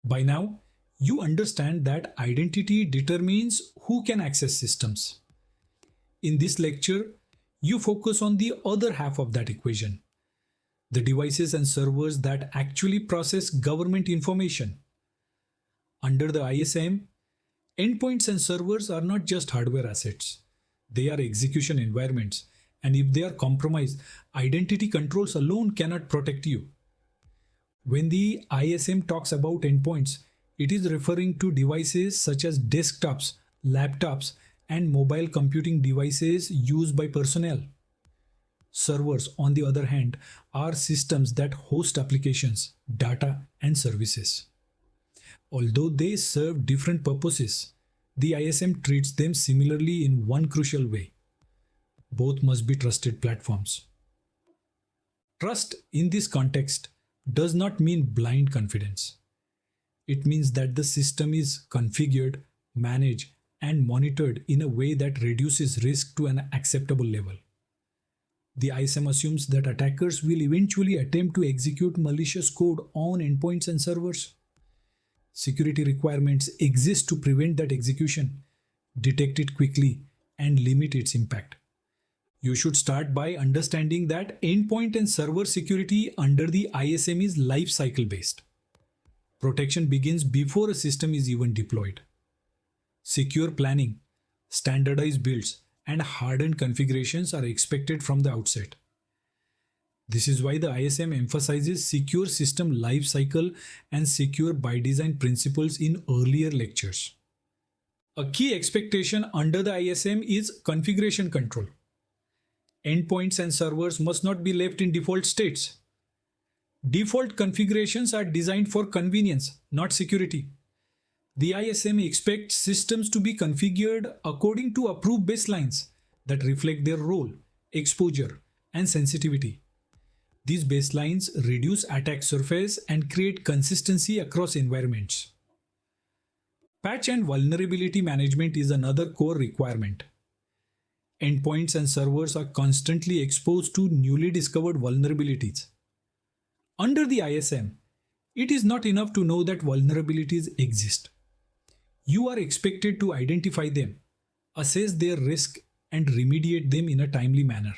By now, you understand that identity determines who can access systems. In this lecture, you focus on the other half of that equation, the devices and servers that actually process government information. Under the ISM, endpoints and servers are not just hardware assets, they are execution environments, and if they are compromised, identity controls alone cannot protect you. When the ISM talks about endpoints, it is referring to devices such as desktops, laptops, and mobile computing devices used by personnel. Servers, on the other hand, are systems that host applications, data, and services. Although they serve different purposes, the ISM treats them similarly in one crucial way. Both must be trusted platforms. Trust in this context does not mean blind confidence. It means that the system is configured, managed, and monitored in a way that reduces risk to an acceptable level. The ISM assumes that attackers will eventually attempt to execute malicious code on endpoints and servers. Security requirements exist to prevent that execution, detect it quickly, and limit its impact. You should start by understanding that endpoint and server security under the ISM is lifecycle based. Protection begins before a system is even deployed. Secure planning, standardized builds, and hardened configurations are expected from the outset. This is why the ISM emphasizes secure system lifecycle and secure by design principles in earlier lectures. A key expectation under the ISM is configuration control. Endpoints and servers must not be left in default states. Default configurations are designed for convenience, not security. The ISM expects systems to be configured according to approved baselines that reflect their role, exposure, and sensitivity. These baselines reduce attack surface and create consistency across environments. Patch and vulnerability management is another core requirement. Endpoints and servers are constantly exposed to newly discovered vulnerabilities. Under the ISM, it is not enough to know that vulnerabilities exist. You are expected to identify them, assess their risk, and remediate them in a timely manner.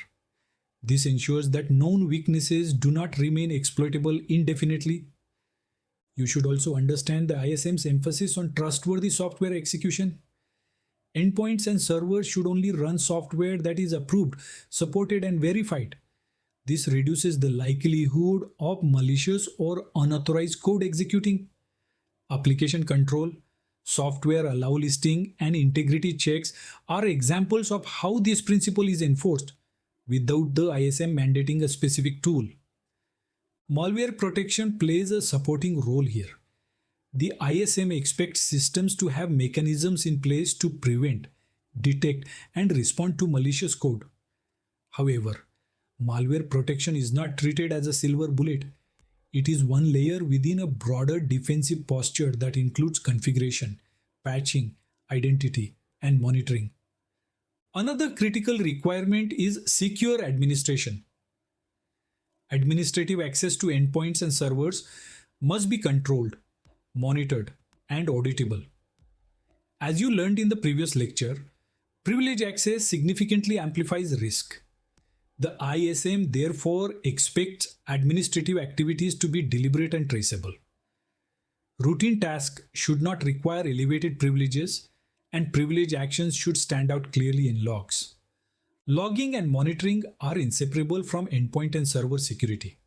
This ensures that known weaknesses do not remain exploitable indefinitely. You should also understand the ISM's emphasis on trustworthy software execution. Endpoints and servers should only run software that is approved, supported, and verified. This reduces the likelihood of malicious or unauthorized code executing. Application control, software allow listing, and integrity checks are examples of how this principle is enforced without the ISM mandating a specific tool. Malware protection plays a supporting role here. The ISM expects systems to have mechanisms in place to prevent, detect, and respond to malicious code. However, malware protection is not treated as a silver bullet. It is one layer within a broader defensive posture that includes configuration, patching, identity, and monitoring. Another critical requirement is secure administration. Administrative access to endpoints and servers must be controlled, monitored, and auditable. As you learned in the previous lecture, privilege access significantly amplifies risk. The ISM therefore expects administrative activities to be deliberate and traceable. Routine tasks should not require elevated privileges, and privilege actions should stand out clearly in logs. Logging and monitoring are inseparable from endpoint and server security.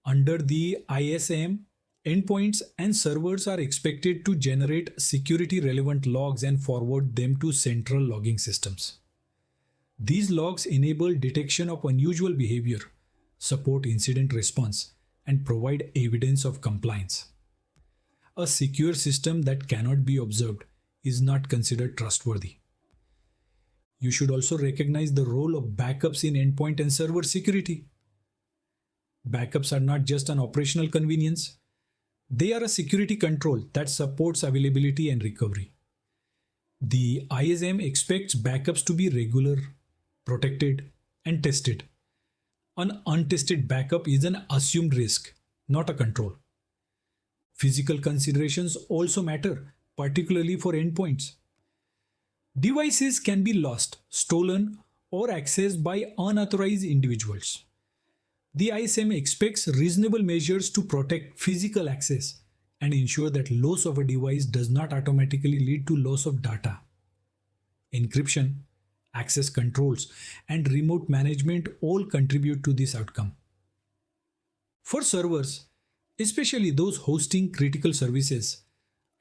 Under the ISM, endpoints and servers are expected to generate security-relevant logs and forward them to central logging systems. These logs enable detection of unusual behavior, support incident response, and provide evidence of compliance. A secure system that cannot be observed is not considered trustworthy. You should also recognize the role of backups in endpoint and server security. Backups are not just an operational convenience. They are a security control that supports availability and recovery. The ISM expects backups to be regular, protected, and tested. An untested backup is an assumed risk, not a control. Physical considerations also matter, particularly for endpoints. Devices can be lost, stolen, or accessed by unauthorized individuals. The ISM expects reasonable measures to protect physical access and ensure that loss of a device does not automatically lead to loss of data. Encryption, access controls, and remote management all contribute to this outcome. For servers, especially those hosting critical services,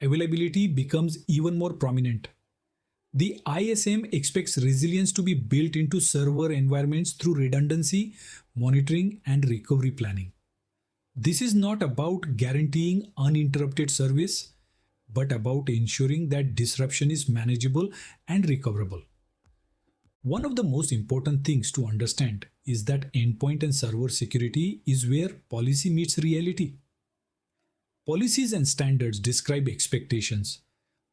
availability becomes even more prominent. The ISM expects resilience to be built into server environments through redundancy, monitoring, and recovery planning. This is not about guaranteeing uninterrupted service, but about ensuring that disruption is manageable and recoverable. One of the most important things to understand is that endpoint and server security is where policy meets reality. Policies and standards describe expectations,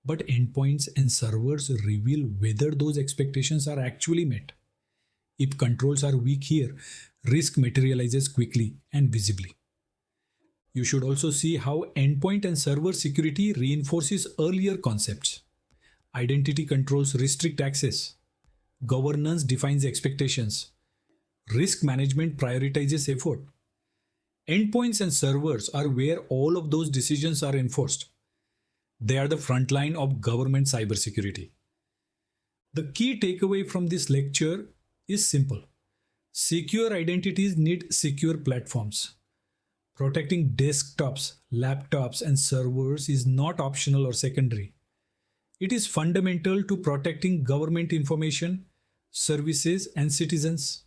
but endpoints and servers reveal whether those expectations are actually met. If controls are weak here, risk materializes quickly and visibly. You should also see how endpoint and server security reinforces earlier concepts. Identity controls restrict access. Governance defines expectations. Risk management prioritizes effort. Endpoints and servers are where all of those decisions are enforced. They are the front line of government cybersecurity. The key takeaway from this lecture is simple. Secure identities need secure platforms. Protecting desktops, laptops, and servers is not optional or secondary. It is fundamental to protecting government information, services, and citizens.